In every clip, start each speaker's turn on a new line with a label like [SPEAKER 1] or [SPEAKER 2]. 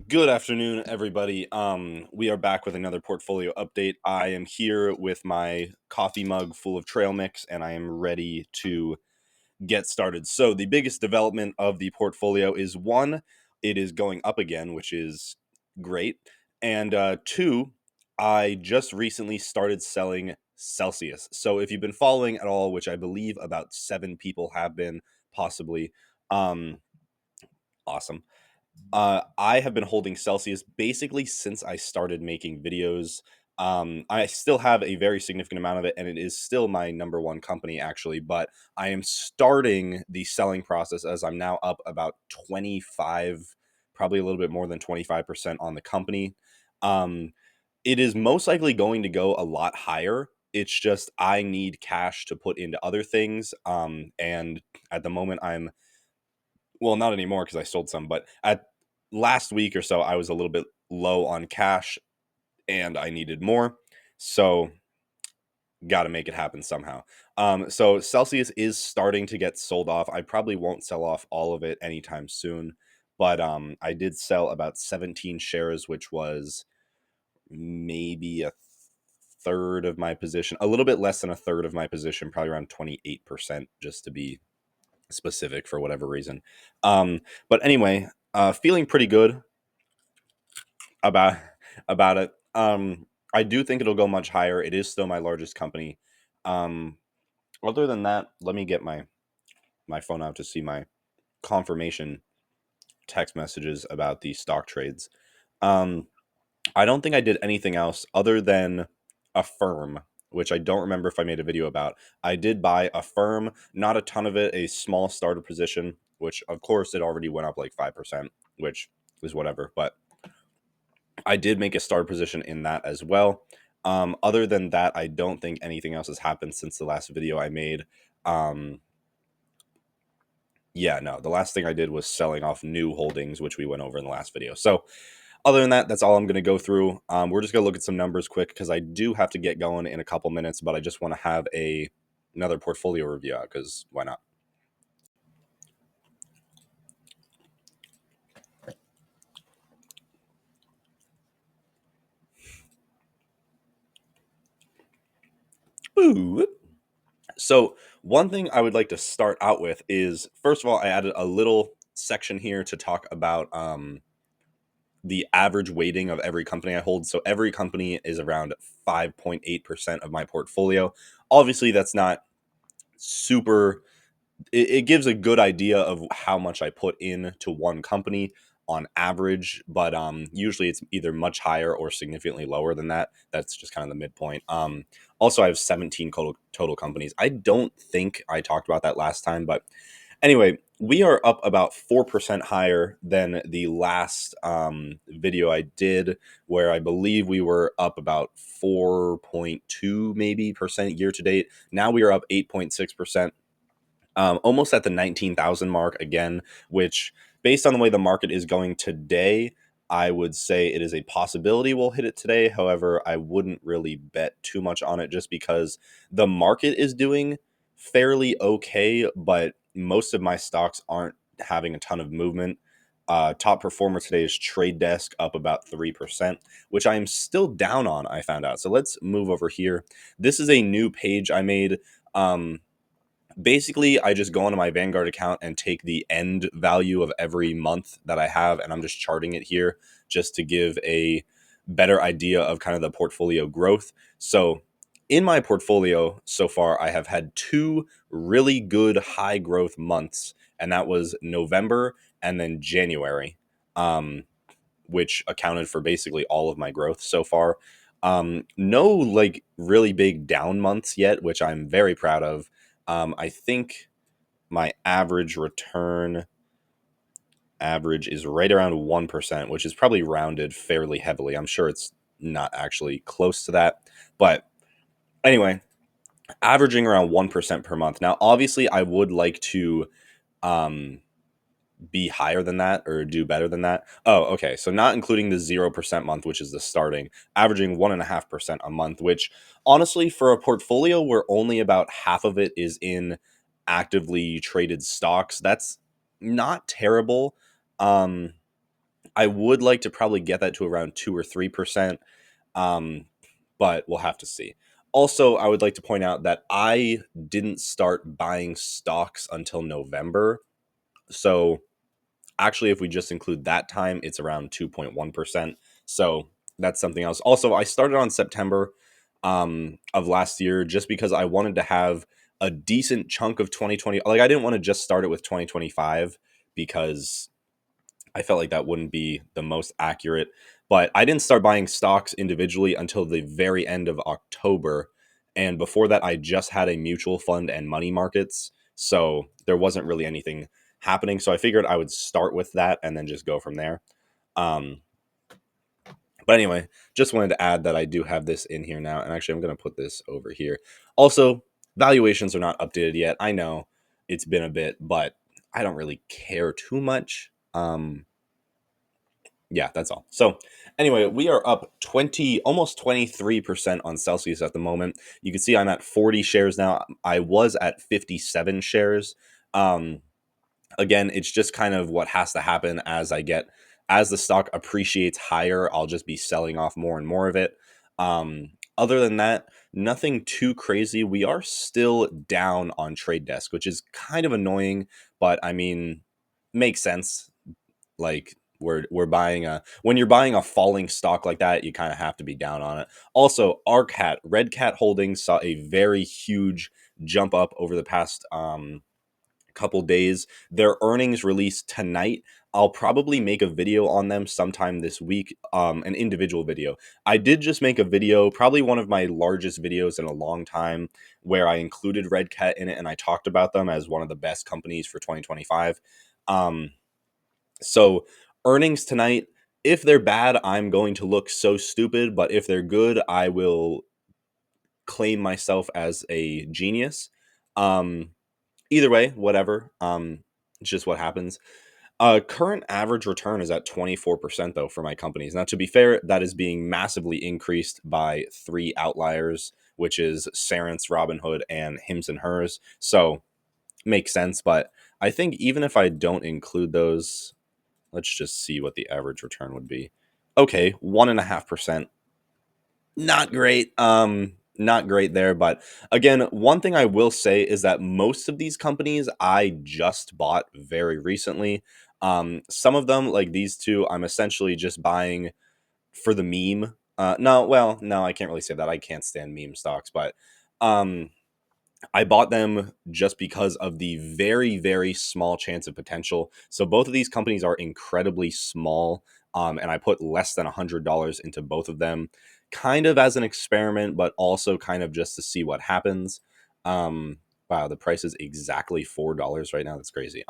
[SPEAKER 1] Good afternoon, everybody. We are back with another portfolio update. I am here with my coffee mug full of trail mix, and I am ready to get started. So, the biggest development of the portfolio is one, it is going up again, which is great. And two, I just recently started selling Celsius. So, if you've been following at all, which I believe about 7 people have been, possibly, um, awesome. I have been holding Celsius basically since I started making videos. I still have a very significant amount of it, and it is still my number one company, actually. But I am starting the selling process as I'm now up about 25, probably a little bit more than 25% on the company. Um, it is most likely going to go a lot higher. It's just I need cash to put into other things. And at the moment, well, not anymore because I sold some, but at last week or so, I was a little bit low on cash and I needed more. So, got to make it happen somehow. So Celsius is starting to get sold off. I probably won't sell off all of it anytime soon, but I did sell about 17 shares, which was maybe a third of my position, a little bit less than a third of my position, probably around 28%, just to be specific for whatever reason. But anyway, feeling pretty good about about it. I do think it'll go much higher. It is still my largest company. Um, Other than that, let me get my phone out to see my confirmation text messages about the stock trades. Um, I don't think I did anything else other than a firm, which I don't remember if I made a video about. I did buy a firm, not a ton of it, a small starter position, which of course it already went up like 5%, which is whatever. But I did make a starter position in that as well. Other than that, I don't think anything else has happened since the last video I made. Um, yeah, no, the last thing I did was selling off new holdings, which we went over in the last video. So other than that, that's all I'm going to go through. We're just going to look at some numbers quick because I do have to get going in a couple minutes, but I just want to have another portfolio review out because why not? Ooh. So one thing I would like to start out with is, first of all, I added a little section here to talk about the average weighting of every company I hold. So every company is around 5.8% of my portfolio. Obviously, that's not super, it gives a good idea of how much I put in to one company on average, but usually it's either much higher or significantly lower than that. That's just kind of the midpoint. Also, I have 17 total companies. I don't think I talked about that last time, but anyway, we are up about 4% higher than the last video I did, where I believe we were up about 4.2 maybe percent year to date. Now we are up 8.6%, almost at the 19,000 mark again, which based on the way the market is going today, I would say it is a possibility we'll hit it today. However, I wouldn't really bet too much on it just because the market is doing fairly okay, but most of my stocks aren't having a ton of movement. Top performer today is Trade Desk, up about 3%, which I am still down on, I found out. So let's move over here. This is a new page I made. Basically, I just go onto my Vanguard account and take the end value of every month that I have, and I'm just charting it here just to give a better idea of kind of the portfolio growth. So in my portfolio so far, I have had two really good high growth months, and that was November and then January, um, which accounted for basically all of my growth so far. No like really big down months yet, which I'm very proud of. I think my average is right around 1%, which is probably rounded fairly heavily. I'm sure it's not actually close to that. But anyway, averaging around 1% per month. Now, obviously, I would like to um, be higher than that or do better than that. Oh, okay. So not including the 0% month, which is the starting, averaging 1.5% a month, which honestly, for a portfolio where only about half of it is in actively traded stocks, that's not terrible. Um, I would like to probably get that to around 2 or 3%, um, but we'll have to see. Also, I would like to point out that I didn't start buying stocks until November. So actually, if we just include that time, it's around 2.1%. So that's something else. Also, I started on September of last year just because I wanted to have a decent chunk of 2020. Like, I didn't want to just start it with 2025 because I felt like that wouldn't be the most accurate. But I didn't start buying stocks individually until the very end of October. And before that, I just had a mutual fund and money markets. So there wasn't really anything happening. So I figured I would start with that and then just go from there. Um, but anyway, just wanted to add that I do have this in here now. And actually, I'm going to put this over here. Also, valuations are not updated yet. I know it's been a bit, but I don't really care too much. Yeah, that's all. So, anyway, we are up 20, almost 23% on Celsius at the moment. You can see I'm at 40 shares now. I was at 57 shares. Um, Again, it's just kind of what has to happen as the stock appreciates higher, I'll just be selling off more and more of it. Other than that, nothing too crazy. We are still down on Trade Desk, which is kind of annoying, but I mean, makes sense. Like, we're buying a when you're buying a falling stock like that, you kind of have to be down on it. Also, RCAT, Red Cat Holdings saw a very huge jump up over the past couple days. Their earnings released tonight. I'll probably make a video on them sometime this week, an individual video. I did just make a video, probably one of my largest videos in a long time, where I included Red Cat in it and I talked about them as one of the best companies for 2025. Um, so earnings tonight, if they're bad, I'm going to look so stupid, but if they're good, I will claim myself as a genius. Um, Either way, whatever. It's just what happens. Current average return is at 24% though for my companies. Now, to be fair, that is being massively increased by three outliers, which is Sarence, Robinhood, and Hims and Hers. So makes sense. But I think even if I don't include those, let's just see what the average return would be. Okay, 1.5%. Not great. Not great there. But again, one thing I will say is that most of these companies I just bought very recently. Some of them, like these two, I'm essentially just buying for the meme. No, well, no, I can't really say that. I can't stand meme stocks, but um I bought them just because of the very, very small chance of potential. So both of these companies are incredibly small, and I put less than $100 into both of them, kind of as an experiment, but also kind of just to see what happens. Wow, the price is exactly $4 right now. That's crazy.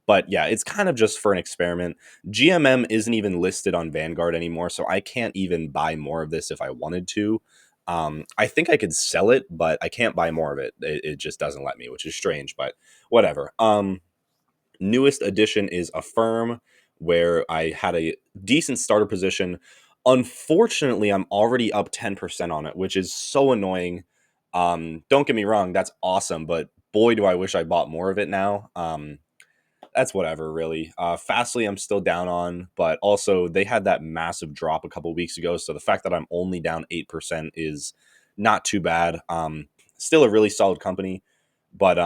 [SPEAKER 1] But yeah, it's kind of just for an experiment. GMM isn't even listed on Vanguard anymore, so I can't even buy more of this if I wanted to. I think I could sell it, but I can't buy more of it. It just doesn't let me, which is strange, but whatever. Newest addition is Affirm, where I had a decent starter position. Unfortunately, I'm already up 10% on it, which is so annoying. Don't get me wrong, that's awesome, but boy, do I wish I bought more of it now. That's whatever, really. Fastly, I'm still down on, but also they had that massive drop a couple weeks ago. So the fact that I'm only down 8% is not too bad. Still a really solid company, but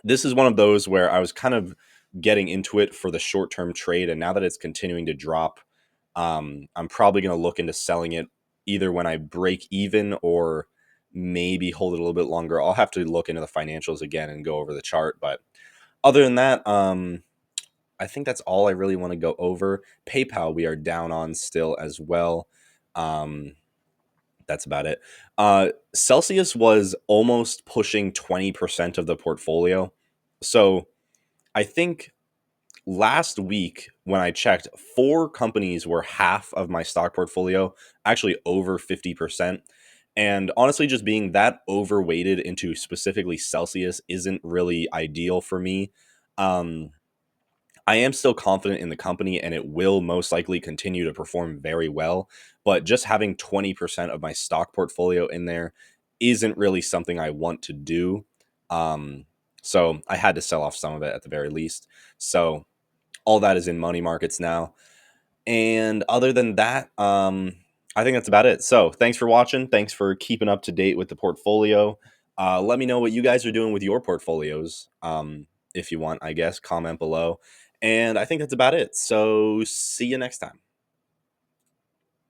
[SPEAKER 1] this is one of those where I was kind of getting into it for the short term trade, and now that it's continuing to drop, I'm probably going to look into selling it either when I break even or maybe hold it a little bit longer. I'll have to look into the financials again and go over the chart, but other than that, I think that's all I really want to go over. PayPal, we are down on still as well. Um, that's about it. Celsius was almost pushing 20% of the portfolio. So I think last week when I checked, four companies were half of my stock portfolio, actually over 50%. And honestly, just being that overweighted into specifically Celsius isn't really ideal for me. Um, I am still confident in the company and it will most likely continue to perform very well. But just having 20% of my stock portfolio in there isn't really something I want to do. Um, so I had to sell off some of it at the very least. So all that is in money markets now. And other than that, I think that's about it. So thanks for watching. Thanks for keeping up to date with the portfolio. Let me know what you guys are doing with your portfolios. If you want, I guess, comment below. And I think that's about it. So see you next time.